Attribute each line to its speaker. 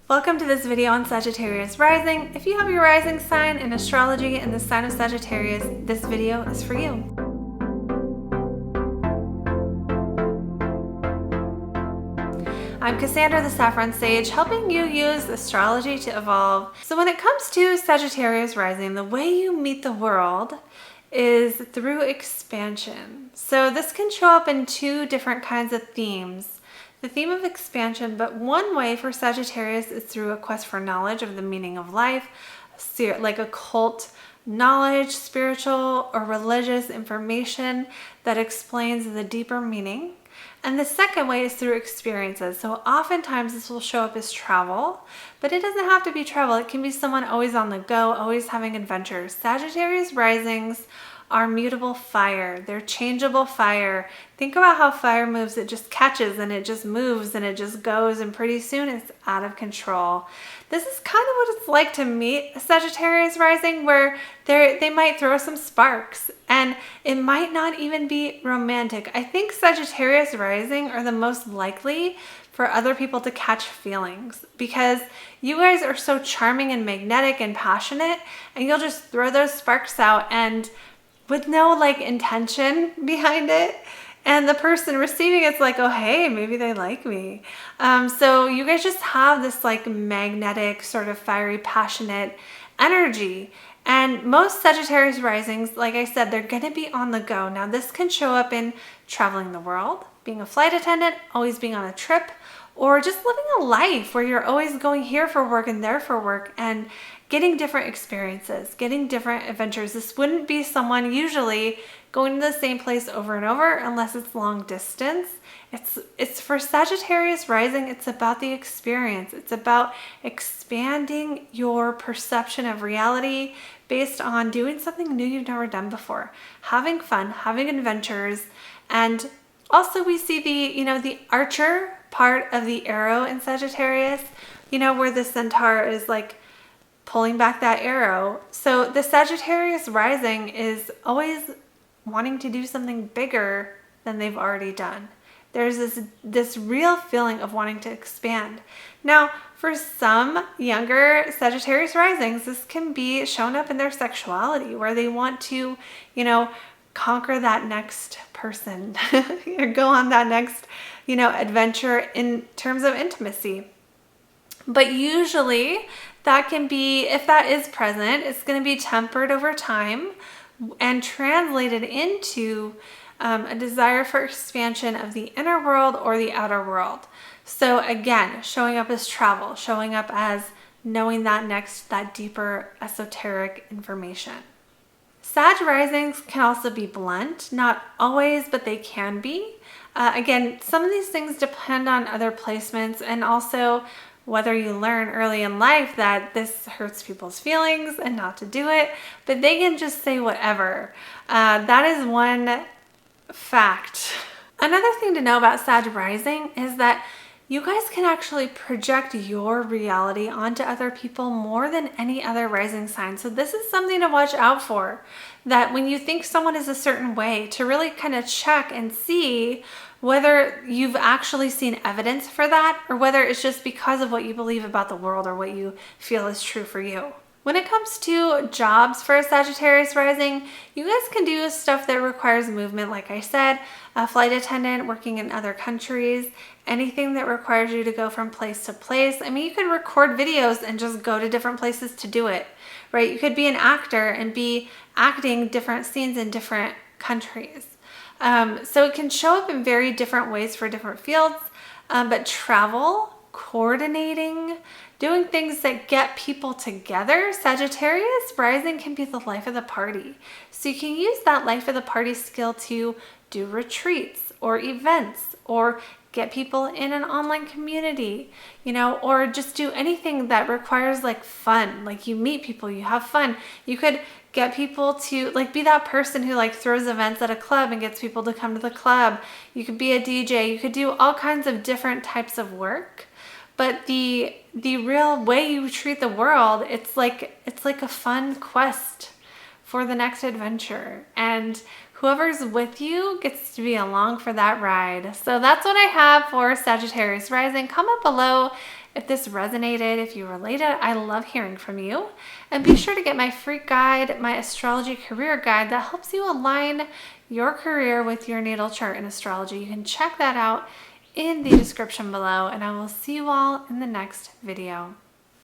Speaker 1: Welcome to this video on Sagittarius Rising. If you have your rising sign in astrology and the sign of Sagittarius, this video is for you. I'm Cassandra, the Saffron Sage, helping you use astrology to evolve. So when it comes to Sagittarius Rising, the way you meet the world is through expansion. So this can show up in two different kinds of themes. The theme of expansion, but one way for Sagittarius is through a quest for knowledge of the meaning of life, like occult knowledge, spiritual or religious information that explains the deeper meaning. And the second way is through experiences. So oftentimes this will show up as travel, but it doesn't have to be travel. It can be someone always on the go, always having adventures. Sagittarius risings are mutable fire. They're changeable fire. Think about how fire moves. It just catches and it just moves and it just goes, and pretty soon it's out of control. This is kind of what it's like to meet a Sagittarius rising, where they might throw some sparks and it might not even be romantic. I think Sagittarius rising are the most likely for other people to catch feelings, because you guys are so charming and magnetic and passionate, and you'll just throw those sparks out and with no intention behind it, and the person receiving it's like, oh hey, maybe they like me. So you guys just have this magnetic, sort of fiery, passionate energy. And most Sagittarius risings, like I said, they're gonna be on the go. Now this can show up in traveling the world, being a flight attendant, always being on a trip, or just living a life where you're always going here for work and there for work, and getting different experiences, getting different adventures. This wouldn't be someone usually going to the same place over and over unless it's long distance. It's for Sagittarius rising, it's about the experience. It's about expanding your perception of reality based on doing something new you've never done before, having fun, having adventures. And also we see the archer part of the arrow in Sagittarius, where the centaur is pulling back that arrow. So the Sagittarius rising is always wanting to do something bigger than they've already done. There's this real feeling of wanting to expand. Now, for some younger Sagittarius risings, this can be shown up in their sexuality, where they want to, conquer that next person or go on that next, adventure in terms of intimacy. But usually that can be, if that is present, it's going to be tempered over time and translated into a desire for expansion of the inner world or the outer world. So again, showing up as travel, showing up as knowing that deeper esoteric information. Sag risings can also be blunt, not always, but they can be. Again, some of these things depend on other placements, and also whether you learn early in life that this hurts people's feelings and not to do it, but they can just say whatever. That is one fact. Another thing to know about Sag rising is that you guys can actually project your reality onto other people more than any other rising sign. So this is something to watch out for, that when you think someone is a certain way, to really kind of check and see whether you've actually seen evidence for that, or whether it's just because of what you believe about the world or what you feel is true for you. When it comes to jobs for a Sagittarius rising, you guys can do stuff that requires movement. Like I said, a flight attendant, working in other countries, anything that requires you to go from place to place. I mean, you could record videos and just go to different places to do it, right? You could be an actor and be acting different scenes in different countries. So it can show up in very different ways for different fields, but travel, coordinating, doing things that get people together. Sagittarius rising can be the life of the party. So you can use that life of the party skill to do retreats or events, or get people in an online community, or just do anything that requires fun. You meet people, you have fun. You could get people to be that person who throws events at a club and gets people to come to the club. You could be a DJ. You could do all kinds of different types of work. But the real way you treat the world, it's like a fun quest for the next adventure. And whoever's with you gets to be along for that ride. So that's what I have for Sagittarius rising. Comment below If this resonated, if you related, I love hearing from you. And be sure to get my free guide, my astrology career guide that helps you align your career with your natal chart in astrology. You can check that out in the description below, and I will see you all in the next video.